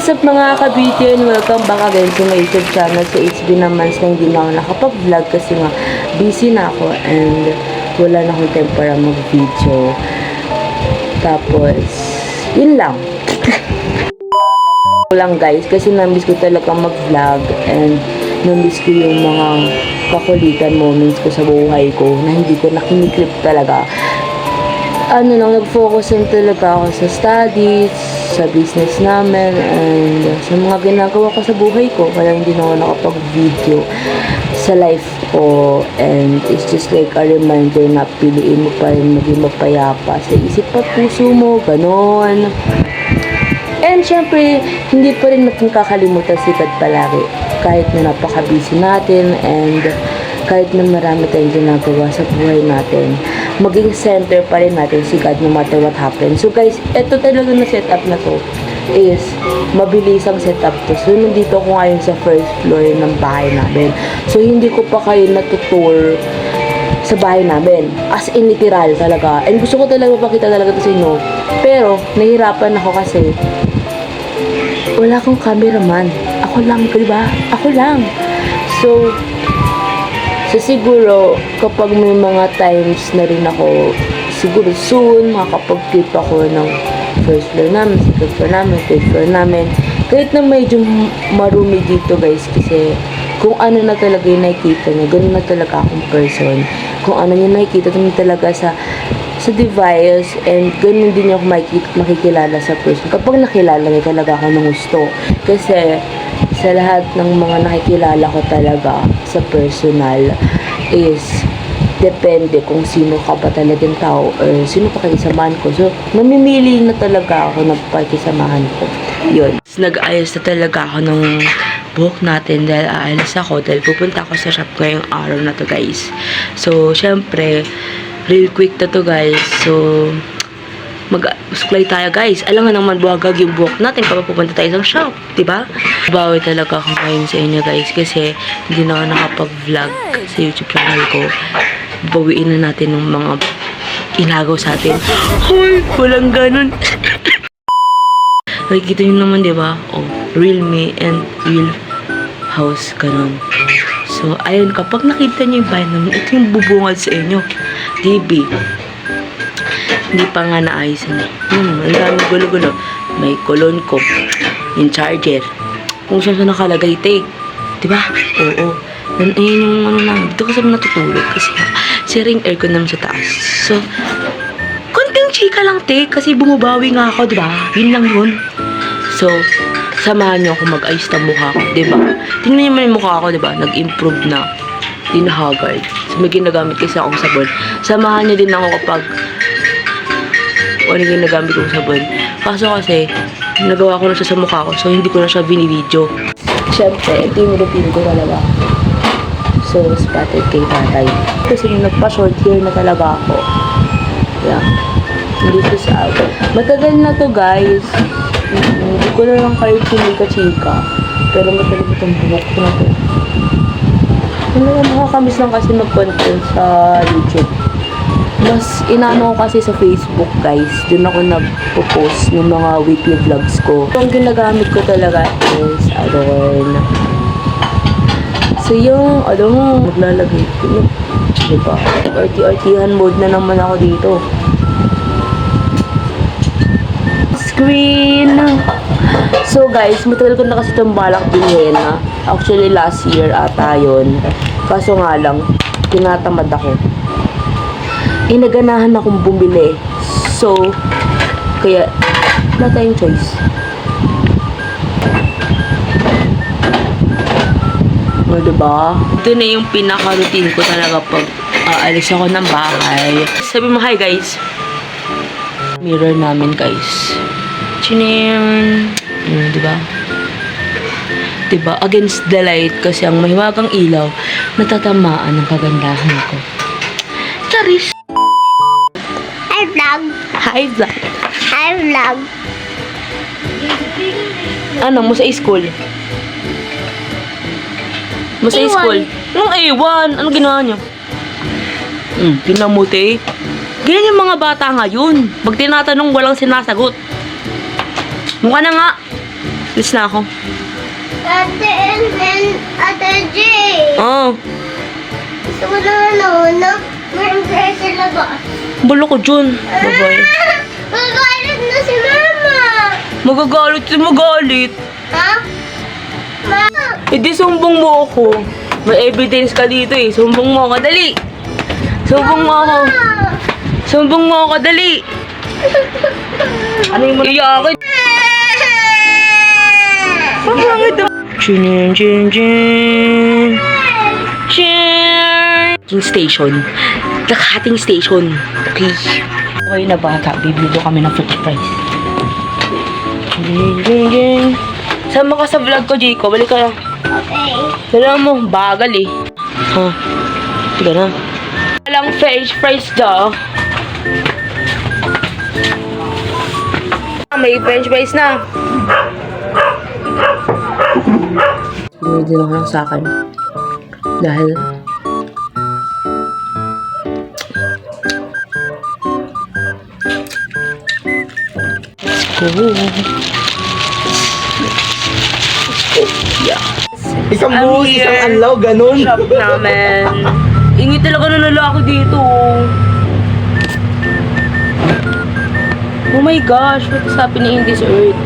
What's up mga ka-beauty and welcome back again to my YouTube channel. So it's been a month na hindi na ako nakapag-vlog kasi nga busy na ako and wala na akong time para mag-video. Tapos, yun lang. lang guys kasi namiss ko talaga mag-vlog and namiss ko yung mga kakulitan moments ko sa buhay ko na hindi ko nakiniklip talaga. Nag-focus lang talaga ako sa studies, sa business namin, and sa mga ginagawa ko sa buhay ko. Kaya hindi na ako nakapag-video sa life ko. And it's just like a reminder na piliin mo pa rin maging mapayapa sa isip at puso mo, ganon. And syempre, hindi pa rin natin kakalimutan sikat palagi. Kahit na napaka-busy natin and kahit na marami tayong ginagawa sa buhay natin, maging center pa rin natin si God no matter what happens. So guys, eto talaga na setup na to is mabilis ang setup to. So nandito ako ngayon sa first floor ng bahay namin. So hindi ko pa kayo natutour sa bahay namin. As in literal talaga. And gusto ko talaga pakita talaga to sa inyo. Pero nahihirapan ako kasi wala akong cameraman. Ako lang, diba? Ako lang. So siguro, kapag may mga times na rin ako, siguro soon, makakapag-trip ako ng first floor namin, second floor namin, third floor namin. Kahit na medyo marumi dito guys, kasi kung ano na talaga yung nakikita niya, ganun na talaga akong person. Kung ano yung nakikita niya talaga sa device, and ganun din yung makikilala sa person. Kapag nakilala niya talaga ako ng gusto. Kasi sa lahat ng mga nakikilala ko talaga sa personal is depende kung sino ka ba talagang tao or sino pa pakisamahan ko. So, namimili na talaga ako ng pakisamahan ko. Yun. Nag-ayos na talaga ako ng buhok natin dahil aalis ako dahil pupunta ako sa shop ngayong araw na to guys. So, syempre, real quick na to guys. So, mag-sklay tayo guys. Alam nga naman buwagag yung buhok natin kapag pupunta tayo sa shop, diba? Bawi talaga ako ngayon sa inyo guys kasi hindi na ako nakapag-vlog sa YouTube channel ko. Bawiin na natin ng mga inagaw sa atin. Hoy, walang ganun. Nakikita nyo naman diba? Oh, real me and real house, ganun. So, ayun, kapag nakita nyo yung bahay naman, ito yung bubungad sa inyo. DB. Hindi pa nga naayusan. Ang dami gulo-gulo. May kolon ko. Yung charger. Kung saan nakalagay, te. Diba? Oo. Ayun yung ano namin. Dito kasi natutulog. Kasi sharing aircon naman sa taas. So, konting chika lang, te. Kasi bumabawi nga ako, diba? Yun lang yun. So, samahan nyo ako mag-ayos ng mukha ko. Diba? Tingnan nyo naman yung mukha ko, diba? Nag-improve na. Din haggard. So, may ginagamit kasi akong sabon. Samahan nyo din ako kapag ano yung ginagamit kong sabon. Kaso kasi, nagawa ko na siya sa mukha ko. So, hindi ko na siya binibidyo. Siyempre, ito yung routine ko talaga. So, spotted kay tatay. Kasi nagpa-short hair na talaga ako. Yeah. Hindi ko sa ako. Matagal na to guys. Hindi ko na lang kayo chika-chika. Pero matagal itong buhok ko na to. Nakakamiss lang kasi mag-content sa YouTube. Mas inaano ko kasi sa Facebook guys. Doon ako nagpo-post ng mga weekly vlogs ko. Ang ginagamit ko talaga is Adorn. So yung maglalagay ko. Diba? Arty-artyhan mode na naman ako dito. Screen! So guys, matagal ko na kasi itong balak bilhin. Actually last year ata yun. Kaso nga lang, tinatamad ako. Naganahan akong bumili. So, kaya, wala tayong choice. O, diba? Ito na yung pinaka-routine ko talaga pag aalis ako ng bahay. Sabi mo, hi guys. Mirror namin guys. Chinim! Diba? Diba? Against the light kasi ang mahiwagang ilaw, natatamaan ng kagandahan ko. Charis! Hi vlog. Hi vlog. Hi vlog. Ano mo sa school? Mo sa A1. school? Anong A1? Anong ginawa nyo? Pinamuti. Ganyan yung mga bata ngayon. Pag tinatanong, walang sinasagot. Mukha na nga. Alis na ako. Ate Ate J. Oh, Gusto ko na meron tayo sa labas. bulo ko dyan. Bye-bye. Magalit na si Mama. Magalit. Ha? Ma? Hindi, sumbong mo ako. May evidence ka dito eh. Sumbong mo ako, dali. Sumbong mo ako. Sumbong mo ako, dali. Ano yung iyakin? Pangangit na. Chin, chin, chin. Chin. Station. Nakahating station. Okay. Okay na bata. Bibili kami ng french fries. Jing, jing, jing. Sama ka sa vlog ko, Jayco. Balik ka lang. Okay. Alam mo, bagal eh. Ha? Tiga na. Walang french fries daw. May french fries na. Hindi lang lang sa akin. Dahil yeah. Isang I'm buhos, here. isang anlaw, ganun. Shop namin. Ingi talaga na lalaki dito. Oh my gosh, what is happening in this earth?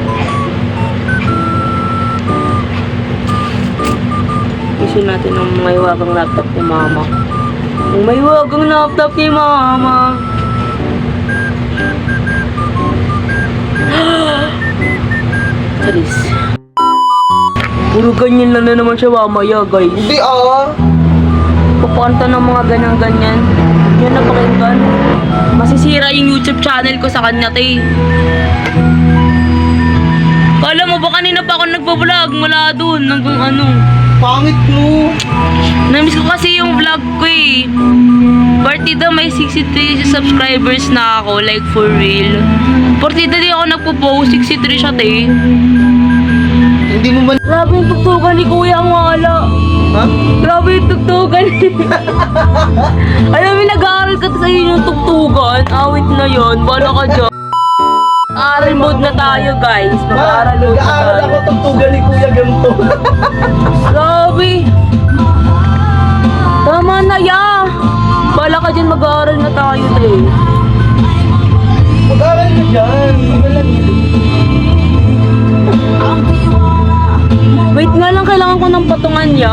Isin natin ang mahiwagang laptop ni Mama. Ang mahiwagang laptop ni Mama. Charis. Puro ganyan lang na naman siya mamaya, guys. Hindi Pupanta ng mga ganyan-ganyan. Yun na pakinggan. Masisira yung YouTube channel ko sa kanya, te. Kala mo ba kanina pa ako nagpo-vlog mula doon hanggang ano. Pangit mo. Namiss ko kasi yung vlog ko eh. Partida may 63 subscribers na ako, like for real. Partida di ako nagpo-post, 63 siya, te. Hindi mo man... Grabe yung tugtugan ni Kuya, ang wala. Ha? Grabe yung tugtugan. Alam mo, nag-aaral ka sa inyo yung tugtugan. Awit na yon, bala ka dyan. Mag-aaral mode na tayo, guys. Mag-aaral mode na Nag-aaral tayo. ako tugtugan ni Kuya ganito. Grabe. Tama na ya. Bala ka dyan, mag-aaral na tayo, te. Mag-aaral ka dyan. Wait nga lang, kailangan ko ng patungan niya.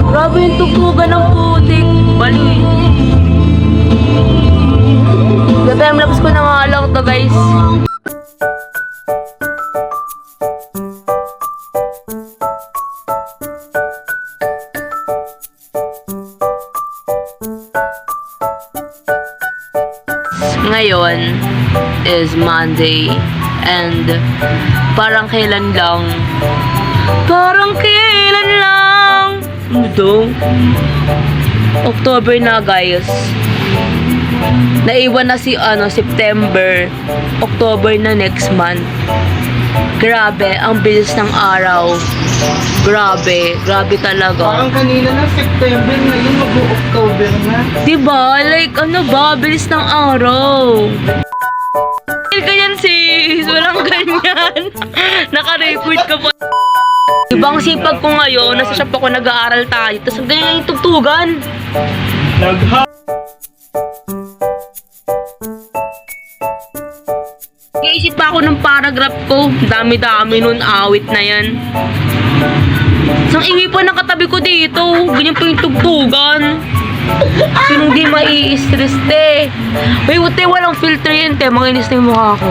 Grabe yung tugtugan ng putik. Bali. Time-lapse ko na nga lang to, guys. Ngayon is Monday and parang kailan lang ano daw? October na, guys. Naiwan na si September, October na next month. Grabe, ang bilis ng araw. Grabe talaga. Parang kanina na September, ngayon mag-October na. Diba? Like, ano ba? Bilis ng araw. Ganyan sis. Walang ganyan. Naka-record ka pa. Ibang sipag ko ngayon, nasa shop ako nag-aaral tayo. Tapos ganyan yung tugtugan. Naisip pa ako ng paragraph ko. Dami-dami nun, awit na yan. Sang ingay pa nakatabi ko dito. Ganyan pa yung tugtugan. Sinong di mai-stress, te. Uy, te, walang filter yun, te. Makinis na yung mukha ko.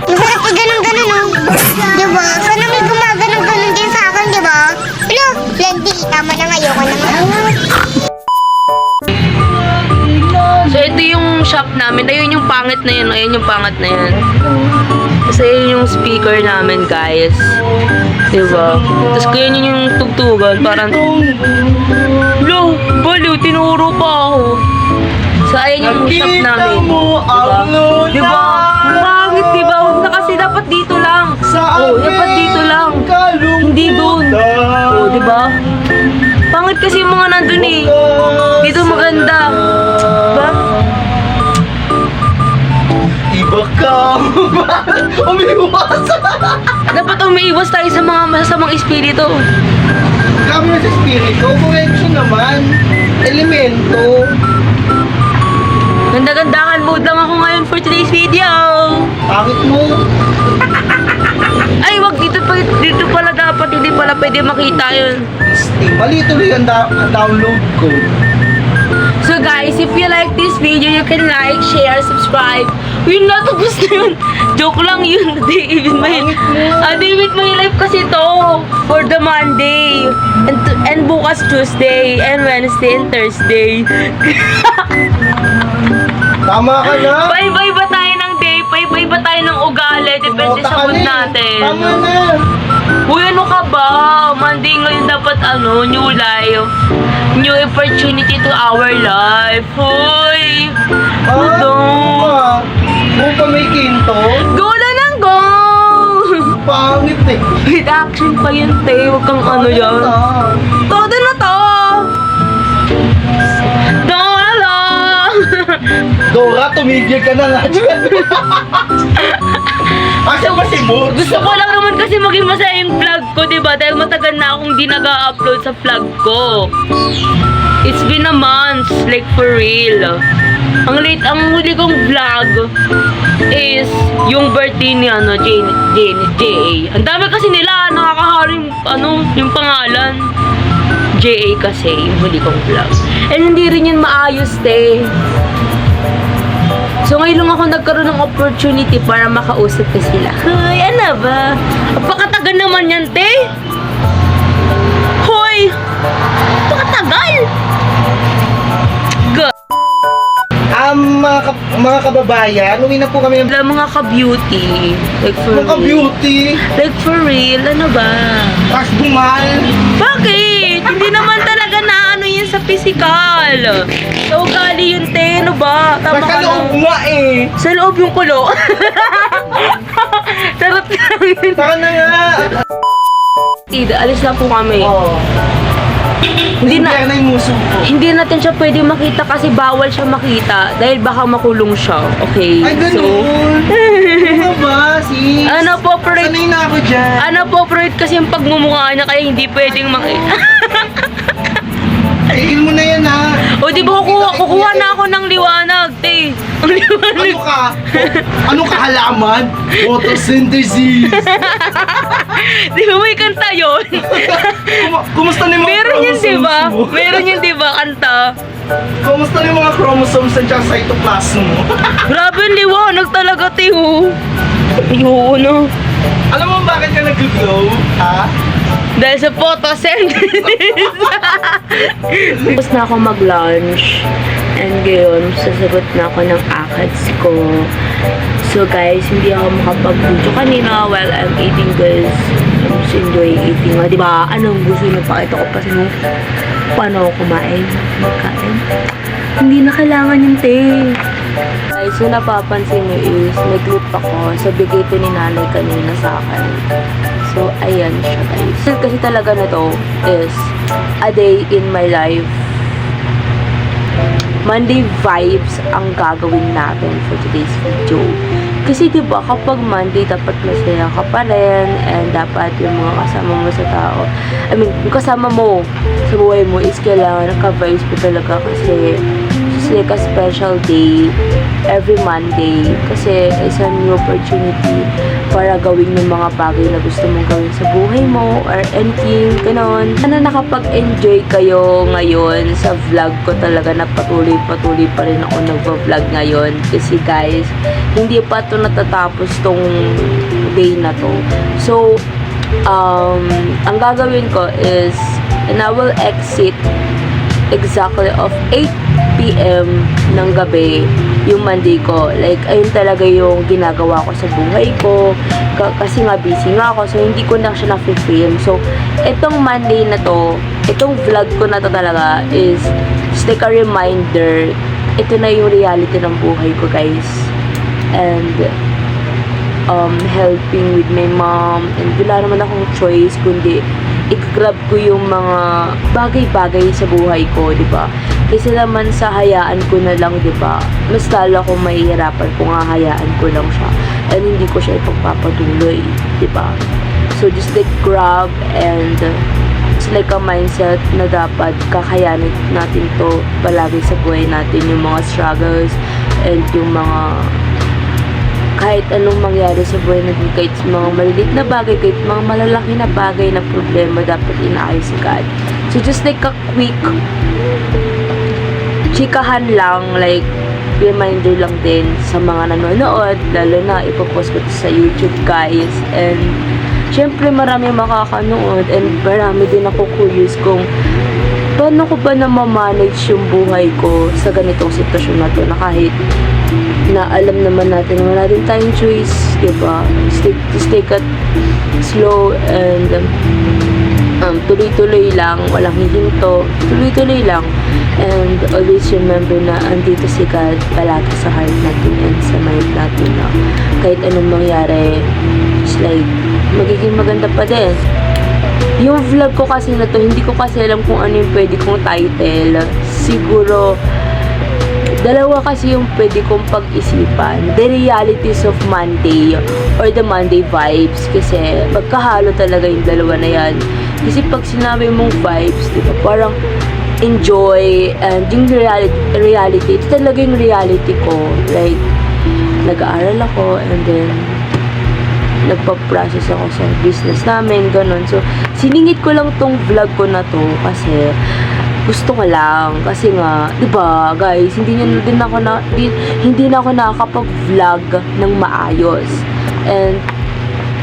Masarap ko ganun-ganun, no? Diba? Sana may gumaganon-ganon din sa akin, diba? Hello, Landy, tama na nga, ayoko na nga. So, ito yung shop namin. Ayun yung pangit na yan. Ayun yung pangit na yan. Kasi yun yung speaker namin, guys. Diba? Tapos kaya yun yung tugtugan. Parang, lo, balo, tinuro pa ako. So, ayun yung shop namin. Diba? Diba? Pangit, diba? Huwag na kasi dapat dito lang. Oh, dapat dito lang. Hindi dun. Oh, diba? Pangit kasi yung mga nandun eh. Dito maganda. Diba? Iba Baka. Umiwas. Dapat umiiwas tayo sa mga masasamang espiritu. Kami na sa spirito. Correction naman. Elemento. Ganda-gandahan mood lang ako ngayon for today's video. Pangit mo. Ay, wag dito pala dapat, hindi pala pwede makita yun. Mali tuloy ang download ko. So guys, if you like this video, you can like, share, subscribe. Yun na, tapos na yun. Joke lang yun. Day with my life kasi to. For the Monday. And bukas Tuesday, and Wednesday, and Thursday. Tama ka na. Bye-bye ba tayo ng day? Bye-bye ba tayo ng ugali? Depende Tumota sa ka mood na eh. natin. Tama na. Uy, ano ka ba? Monday ngayon dapat new life. New opportunity to our life. Hoy! Ito. Kung pa may kinto, Go na ng go! pangit eh. With action pa yun, te. Huwag kang ano yan. Todo na to! Todo na lang! Dora, tumigil ka na nga dyan. Asa ba si Boots? Gusto ko lang naman kasi maging masaya yung vlog ko, diba? Dahil matagal na akong di nag-upload sa vlog ko. It's been a month, like for real. Ang huli kong vlog is yung birthday ni J.A. Ang dami kasi nila, nakakahari yung pangalan. J.A. kasi, yung huli kong vlog. And hindi rin yun maayos, te. So ngayon lang ako nagkaroon ng opportunity para makausap ko sila. Hoy, ano ba? Napakatagal naman yan, te. Hoy! Napakatagal! Mga kababayan, uwi na po kami ng Wala mga ka-beauty. Like for mga real. beauty. Like for real, ano ba? Tapos bumal. Bakit? Hindi naman talaga na ano yun sa physical. Sa ugali yun, te. Ano ba? Tama Nasa ka loob lang. nga eh. Sa loob yung kulo. Charot lang yun. Saka na nga. Tida, alis na po kami. Oo. Hindi na, na yung muso ko. hindi natin siya pwede makita kasi bawal siya makita dahil baka makulong siya. Okay? Ay, ganun. Ano ba, sis? Unappropriate. Sanay na ako dyan. Unappropriate kasi yung pagmumukha niya kaya hindi pwedeng makita. Tigil mo na yan, ha? O di ba kukuha na ako ng liwanag, te. Ang liwanag. Ano ka? Anong kahalaman? Photosynthesis. Di ba may kanta yun? Kumusta na yung mga Meron yun, chromosomes di ba? mo? Meron yun, di ba, kanta? Kumusta na yung mga chromosomes at saka cytoplasm mo? Grabe, liwanag talaga, te, oh. Ayoko na. Alam mo bakit ka nag-glow? Ha? Dahil sa photosynthesis. Tapos na ako mag-lunch. And ngayon, sasagot na ako ng ACADS ko. So guys, hindi ako makapag-video kanina while I'm eating guys. I'm just enjoying eating. Diba? Anong gusto nyo? Pakita ko pa sa inyo. Paano ako kumain? Magkain? Hindi na kailangan yung te. Guys, so napapansin nyo is may clip ako. So bigay ito ni nanay kanina sa akin. So, ayan siya guys. Kasi talaga na to is a day in my life. Monday vibes ang gagawin natin for today's video. Kasi diba kapag Monday dapat masaya ka pa rin and dapat yung mga kasama mo sa tao, I mean, yung kasama mo sa buhay mo is kailangan naka-vibes mo talaga kasi it's like a special day every Monday kasi it's a new opportunity para gawin yung mga bagay na gusto mong gawin sa buhay mo or anything, ganon. Sana nakapag-enjoy kayo ngayon sa vlog ko talaga na patuloy pa rin ako nagpa-vlog ngayon kasi guys, hindi pa to natatapos tong day na to. So, ang gagawin ko is, and I will exit exactly of 8 p.m. ng gabi yung Monday ko. Like, ayun talaga yung ginagawa ko sa buhay ko. Kasi nga busy nga ako. So, hindi ko na siya na-film. So, itong Monday na to, itong vlog ko na to talaga is just like a reminder. Ito na yung reality ng buhay ko, guys. And, helping with my mom. And wala naman akong choice kundi i-grab ko yung mga bagay-bagay sa buhay ko, di ba? Kasi naman sa hayaan ko na lang, di ba? Mas lalo akong mahihirapan kung hahayaan ko lang siya. And hindi ko siya ipagpapatuloy, di ba? So just like grab and it's like a mindset na dapat kakayanin natin to palagi sa buhay natin, yung mga struggles and yung mga kahit anong mangyari sa buhay natin, kahit sa mga maliliit na bagay, kahit mga malalaki na bagay na problema, dapat inaayos agad. So just like a quick chikahan lang, like reminder lang din sa mga nanonood, lalo na ipopost ko to sa YouTube, guys. And syempre marami makakanood and marami din ako curious kung paano ko ba na ma-manage yung buhay ko sa ganitong sitwasyon na to, na kahit na alam naman natin na wala din tayong choice, diba? Just take it slow and tuloy-tuloy lang, walang hihinto, tuloy-tuloy lang. And always remember na andito si God palagi sa heart natin and sa mind natin na kahit anong mangyari, just like magiging maganda pa din. Yung vlog ko kasi na to, hindi ko kasi alam kung ano yung pwede kong title. Siguro dalawa kasi yung pwede kong pag-isipan. The realities of Monday or the Monday vibes. Kasi magkahalo talaga yung dalawa na yan. Kasi pag sinabi mong vibes, di ba, parang enjoy and yung reality, ito talaga yung reality ko. Like, nag-aaral ako and then nagpa-process ako sa business namin, ganun. So, siningit ko lang tong vlog ko na to kasi gusto ko lang. Kasi nga, di ba guys, hindi na ako nakakapag-vlog ng maayos. And,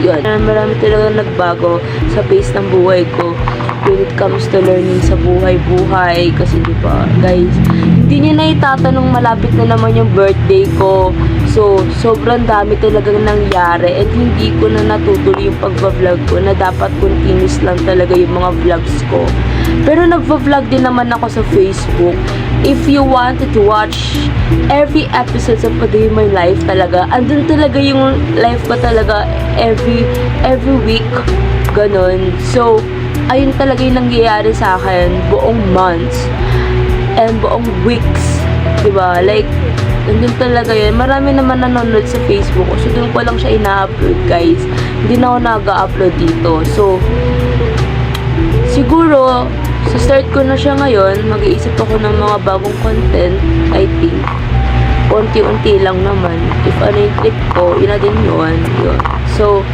yun, marami talaga nagbago sa pace ng buhay ko when it comes to learning sa buhay-buhay. Kasi di ba guys, hindi niya na itatanong malapit na naman yung birthday ko. So, sobrang dami talagang nangyari and hindi ko na natutuloy yung pagbablog ko na dapat continuous lang talaga yung mga vlogs ko. Pero nagva-vlog din naman ako sa Facebook. If you wanted to watch every episodes of A Day in My Life talaga, andun talaga yung life ko talaga every week. Ganon. So, ayun talaga yung nangyayari sa akin buong months and buong weeks. Diba? Like, nandun talaga yun. Marami naman nanonood sa Facebook ko. So, dun ko lang siya ina-upload, guys. Hindi na ako nag-upload dito. So, siguro, sa start ko na siya ngayon, mag-iisip ako ng mga bagong content, I think. Unti-unti lang naman. If ano yung trip ko, yun na din yun. So,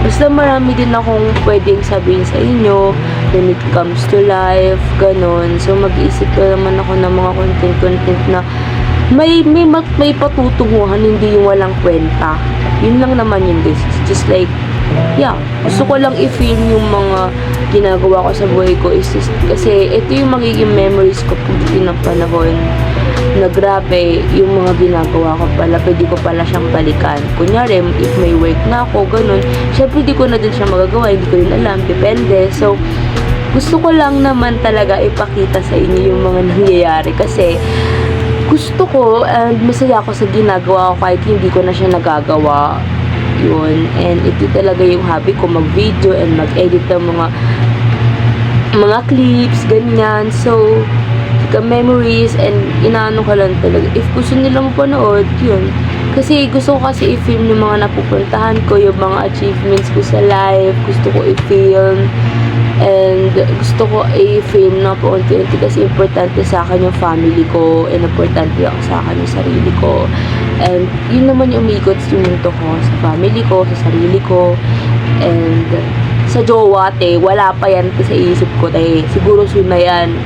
basta marami din akong pwedeng sabihin sa inyo when it comes to life, ganon. So, mag-iisip ko naman ako ng mga content na may patutunguhan, hindi yung walang kwenta. Yun lang naman yun, guys. Just like, yeah, gusto ko lang i-film yung mga ginagawa ko sa buhay ko is just, kasi ito yung magiging memories ko pagdating ng panahon na grabe yung mga ginagawa ko pala, pwede ko pala siyang balikan. Kunyari, if may work na ako, ganun, syempre di ko na din siya magagawa, hindi ko rin alam, depende. So, gusto ko lang naman talaga ipakita sa inyo yung mga nangyayari kasi gusto ko and masaya ako sa ginagawa ko kahit hindi ko na siya nagagawa. Yun. And ito talaga yung hobby ko, mag-video and mag-edit ng mga clips, ganyan. So, memories and inaano ko lang talaga. If gusto nila mapanood, yun. Kasi gusto ko kasi i-film yung mga napupuntahan ko, yung mga achievements ko sa life. Gusto ko i-film. And gusto ko i-film na po unti-unti kasi importante sa akin yung family ko and importante ako sa akin yung sarili ko. And yun naman yung umikot yung mundo ko sa family ko, sa sarili ko. And sa jowa, wala pa yan sa isip ko, siguro soon na yan.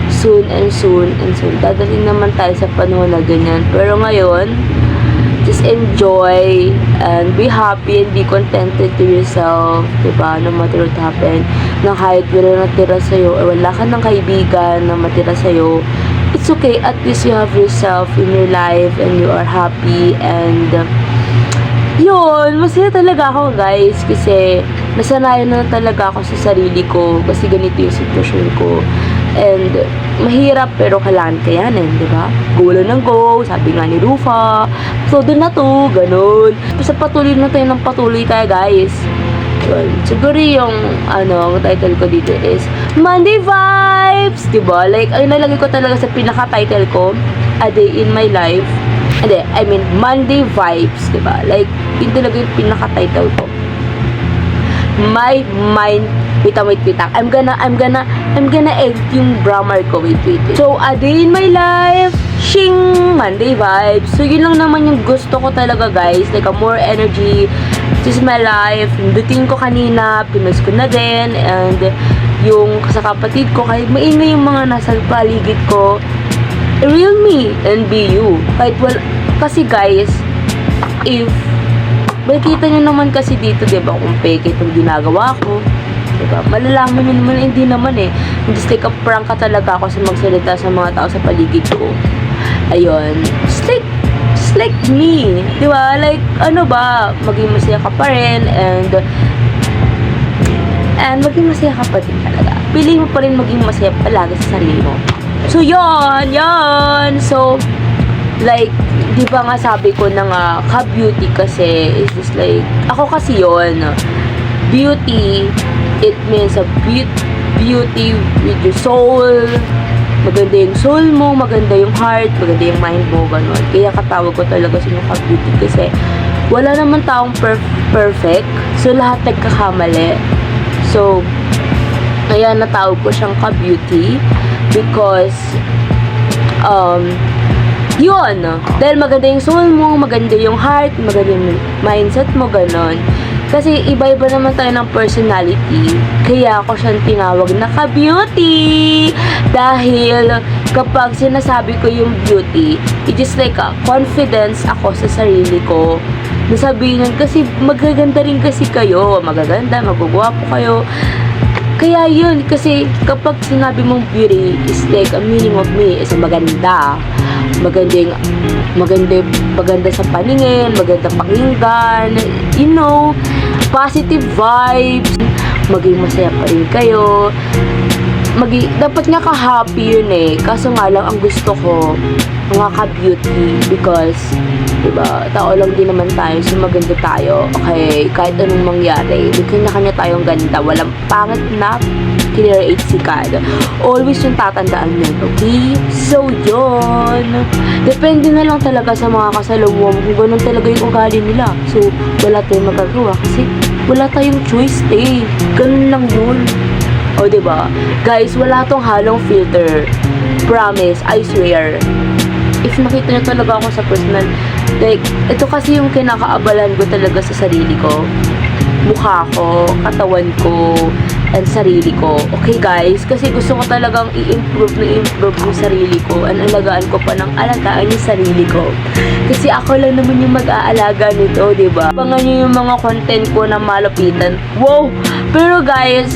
Soon and soon and soon. Dadating naman tayo sa panahon na ganyan. Pero ngayon, just enjoy and be happy and be contented to yourself, diba? No matter what happen, na kahit wala natira sa'yo or wala ka ng kaibigan na matira sa'yo, it's okay, at least you have yourself in your life and you are happy. And yun, masaya talaga ako, guys, kasi nasanayan na talaga ako sa sarili ko kasi ganito yung sitwasyon ko. And mahirap pero kailangan kayanin, di ba? Go lang ng go, sabi nga ni Rufa. So, doon na to, ganun. Basta patuloy na tayo ng patuloy tayo, guys. Yun. Siguro yung, ang title ko dito is Monday Vibes! Diba? Like, ay nalagay ko talaga sa pinaka-title ko, A Day in My Life. Hindi, I mean, Monday Vibes, diba? Like, yun talaga yung pinaka-title ko. My mind, wait. I'm gonna edit yung grammar ko, wait. So, A Day in My Life, shing, Monday Vibes. So, yun lang naman yung gusto ko talaga, guys. Like, a more energy, this is my life. Duting ko kanina, pinost ko na din, and yung sa kapatid ko, kahit maingay yung mga nasa paligid ko, real me and be you. Kahit kasi guys, if makikita nyo naman kasi dito, diba, kung fake itong ginagawa ko, diba, malalaman nyo naman, hindi naman eh. Just like a prank ka talaga ako sa magsalita sa mga tao sa paligid ko. Ayun. Just like me. Diba? Like, maging masaya ka pa rin, and maging masaya ka pa din talaga. Pili mo pa rin maging masaya palagi sa sarili mo. So, yon. So, like, di ba nga sabi ko na nga, ka-beauty kasi is just like, ako kasi yon. Beauty, it means a beauty with your soul. Maganda yung soul mo, maganda yung heart, maganda yung mind mo, gano'n. Kaya katawag ko talaga sa yung ka-beauty kasi wala naman taong perfect. So, lahat nagkakamali. So, kaya natawag ko siyang ka-beauty because, yun, dahil maganda yung soul mo, maganda yung heart, maganda yung mindset mo, ganon. Kasi iba-iba naman tayo ng personality, kaya ako siyang tinawag na ka-beauty. Dahil kapag sinasabi ko yung beauty, it is like a confidence ako sa sarili ko. Nasabihin yun kasi magaganda rin kasi kayo, magaganda, magugwapo kayo. Kaya yun, kasi kapag sinabi mong beauty is like a meaning of me is maganda. Maganda sa paningin, maganda pakinggan, positive vibes, maging masaya pa rin kayo. Dapat nga ka-happy yun eh. Kaso nga lang, ang gusto ko, mga ka-beauty, because, diba, tao lang din naman tayo, so maganda tayo. Okay, kahit anong mangyari, may kanya-kanya tayong ganda. Walang pangit na kinirate si God. Always yung tatandaan yun, okay? So, yun. Depende na lang talaga sa mga kasalubong kung ganun talaga yung ugali nila. So, wala tayong magagawa kasi wala tayong choice eh. Ganun lang yun. O, diba? Guys, wala tong halong filter. Promise, I swear. If nakita nyo talaga ako sa personal, like, ito kasi yung kinakaabalan ko talaga sa sarili ko. Mukha ko, katawan ko, and sarili ko. Okay guys, kasi gusto ko talagang i-improve yung sarili ko, and alagaan ko pa ng alagaan yung sarili ko. Kasi ako lang naman yung mag-aalaga nito, diba? Abangan nyo yung mga content ko na malapitan. Wow! Pero guys,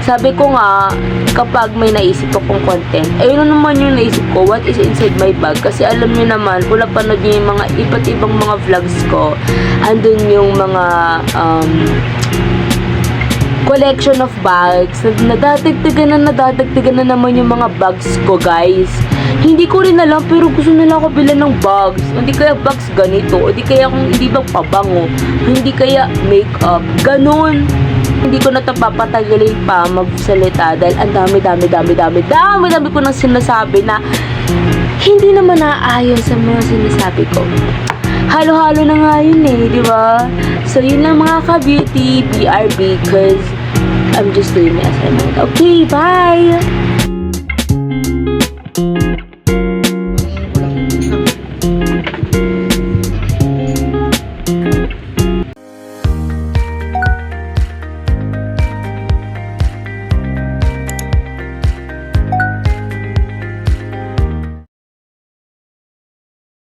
sabi ko nga, kapag may naisip akong content, ayun naman yung naisip ko, what is inside my bag. Kasi alam nyo naman, kung napanood nyo yung mga iba't ibang mga vlogs ko, andun yung mga collection of bags. Nadadagdagan na naman yung mga bags ko, guys. Hindi ko rin alam, pero gusto nila ako bilan ng bags. Hindi kaya bags ganito, o di kaya kung hindi ba pabango, hindi kaya makeup, ganun. Hindi ko na ito papatagalin pa magsalita dahil ang dami ko nang sinasabi na hindi naman naaayon sa mga sinasabi ko. Halo-halo na nga yun eh, di ba? So, yun lang mga ka-beauty, BRB, cause I'm just doing my assignment. Okay, bye!